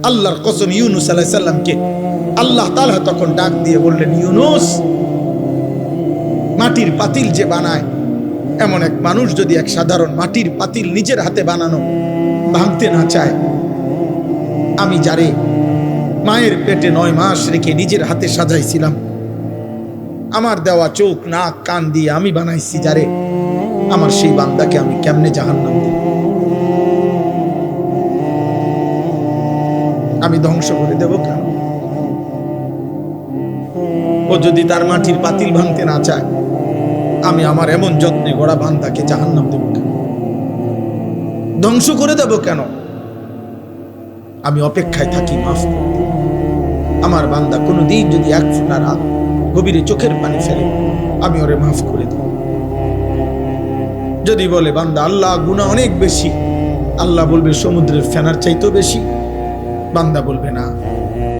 আল্লাহর কসম, ইউনুস আলাইহিস সালামকে আল্লাহ তাআলা তখন ডাক দিয়ে বললেন, ইউনুস, মাটির পাতিল যে বানায়, এমন এক মানুষ যদি এক সাধারণ মাটির পাতিল নিজের হাতে বানানো ভাঙতে না চায়, আমি যারে মায়ের পেটে 9 মাস রেখে নিজের হাতে সাজাইছিলাম, আমার দেওয়া চোখ নাক কান দিয়ে আমি বানাইছি যারে, আমার সেই বান্দাকে আমি কেমনে জাহান্নাম দেব? আমি ধ্বংস করে দেব কেন? ও যদি তার মাটির পাতিল ভাঙতে না চায়, আমি আমার এমন যত্নে গড়া বান্দাকে জাহান্নাম দেব কেন? ধ্বংস করে দেব কেন? আমি অপেক্ষায় থাকি মাফ করতে। আমার বান্দা কোনোদিন যদি 1 ফোঁটা রাত গভীরে চোখের পানি ফেলে, আমি ওরে মাফ করে দেব। যদি বলে বান্দা আল্লাহ গুনাহ অনেক বেশি, আল্লাহ বলবে সমুদ্রের ফেনার চাইতেও বেশি। বান্দা বলবে না,